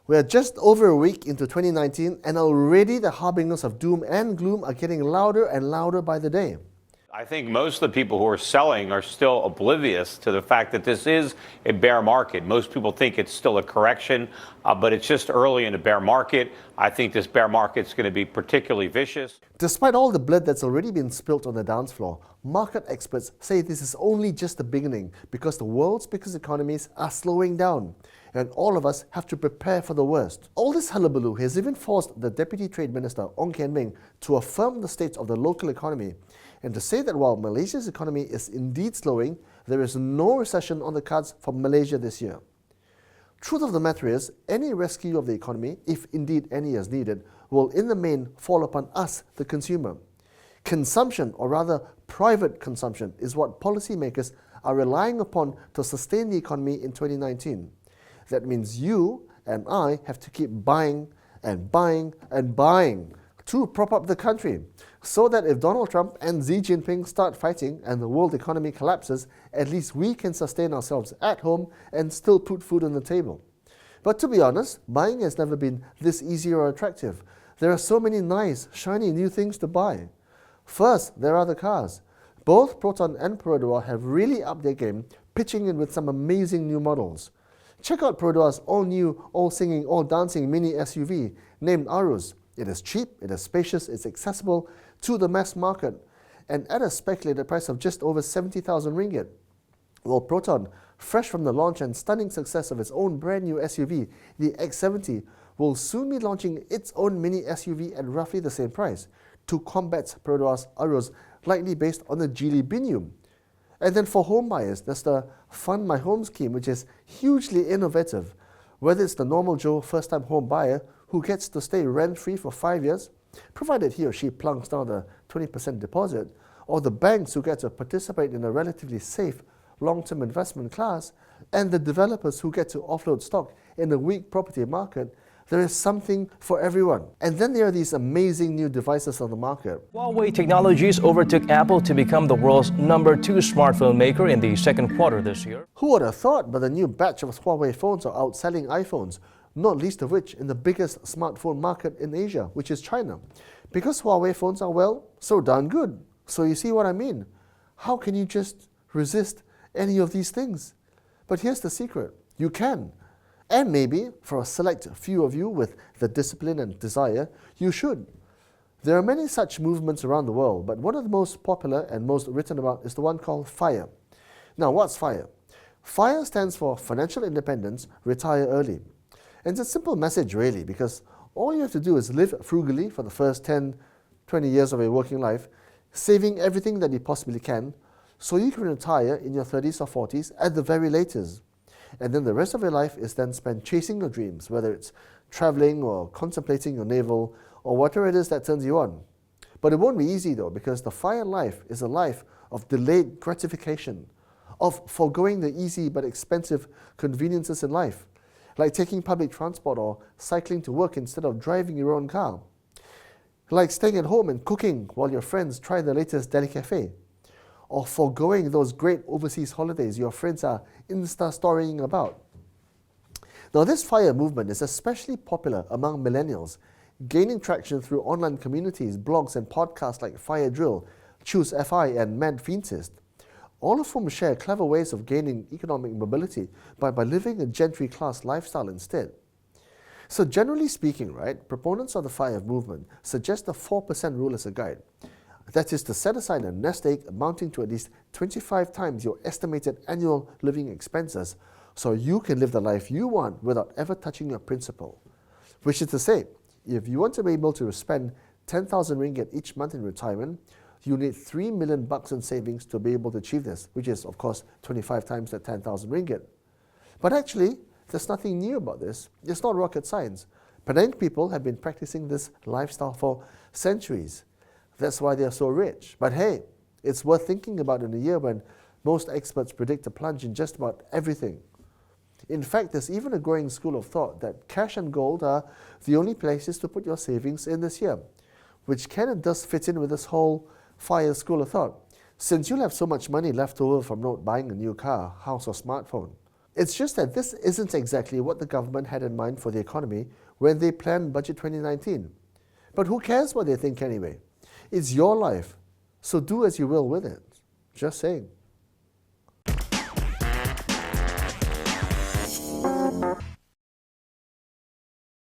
We are just over a week into 2019 and already the harbingers of doom and gloom are getting louder and louder by the day. I think most of the people who are selling are still oblivious to the fact that this is a bear market. Most people think it's still a correction, but it's just early in a bear market. I think this bear market is going to be particularly vicious. Despite all the blood that's already been spilt on the dance floor, market experts say this is only just the beginning because the world's biggest economies are slowing down and all of us have to prepare for the worst. All this hullabaloo has even forced the Deputy Trade Minister, Ong Kian Meng, to affirm the state of the local economy and to say that while Malaysia's economy is indeed slowing, there is no recession on the cards for Malaysia this year. Truth of the matter is, any rescue of the economy, if indeed any is needed, will in the main fall upon us, the consumer. Consumption, or rather private consumption, is what policymakers are relying upon to sustain the economy in 2019. That means you and I have to keep buying and buying and buying to prop up the country, so that if Donald Trump and Xi Jinping start fighting and the world economy collapses, at least we can sustain ourselves at home and still put food on the table. But to be honest, buying has never been this easy or attractive. There are so many nice, shiny new things to buy. First, there are the cars. Both Proton and Perodua have really upped their game, pitching in with some amazing new models. Check out Perodua's all-new, all-singing, all-dancing mini SUV named Arus. It is cheap, it is spacious, it's accessible to the mass market, and at a speculated price of just over 70,000 ringgit. While Proton, fresh from the launch and stunning success of its own brand new SUV, the X70, will soon be launching its own mini SUV at roughly the same price, to combat Perodua's Arus, likely based on the Geely Binium. And then for home buyers, there's the Fund My Home scheme, which is hugely innovative. Whether it's the normal Joe first-time home buyer who gets to stay rent-free for 5 years, provided he or she plunks down the 20% deposit, or the banks who get to participate in a relatively safe long-term investment class, and the developers who get to offload stock in a weak property market, there is something for everyone. And then there are these amazing new devices on the market. Huawei Technologies overtook Apple to become the world's #2 smartphone maker in the second quarter this year. Who would have thought, but the new batch of Huawei phones are outselling iPhones, not least of which in the biggest smartphone market in Asia, which is China. Because Huawei phones are, well, so darn good. So you see what I mean? How can you just resist any of these things? But here's the secret. You can. And maybe, for a select few of you with the discipline and desire, you should. There are many such movements around the world, but one of the most popular and most written about is the one called FIRE. Now, what's FIRE? FIRE stands for Financial Independence, Retire Early. And it's a simple message, really, because all you have to do is live frugally for the first 10, 20 years of your working life, saving everything that you possibly can, so you can retire in your 30s or 40s at the very latest. And then the rest of your life is then spent chasing your dreams, whether it's traveling or contemplating your navel or whatever it is that turns you on. But it won't be easy though, because the FIRE life is a life of delayed gratification, of foregoing the easy but expensive conveniences in life, like taking public transport or cycling to work instead of driving your own car, like staying at home and cooking while your friends try the latest deli cafe, or foregoing those great overseas holidays your friends are Insta-storying about. Now, this FIRE movement is especially popular among millennials, gaining traction through online communities, blogs, and podcasts like Fire Drill, Choose FI, and Mad Fientist, all of whom share clever ways of gaining economic mobility by living a gentry class lifestyle instead. So generally speaking, right, proponents of the FIRE movement suggest the 4% rule as a guide. That is to set aside a nest egg amounting to at least 25 times your estimated annual living expenses so you can live the life you want without ever touching your principal. Which is to say, if you want to be able to spend 10,000 ringgit each month in retirement, you need 3 million bucks in savings to be able to achieve this, which is, of course, 25 times that 10,000 ringgit. But actually, there's nothing new about this. It's not rocket science. Penang people have been practicing this lifestyle for centuries. That's why they are so rich. But hey, it's worth thinking about in a year when most experts predict a plunge in just about everything. In fact, there's even a growing school of thought that cash and gold are the only places to put your savings in this year, which can and does fit in with this whole FIRE school of thought. Since you'll have so much money left over from not buying a new car, house, or smartphone, It's just that this isn't exactly what the government had in mind for the economy when they planned Budget 2019. But who cares what they think anyway? It's your life, so do as you will with it. Just saying.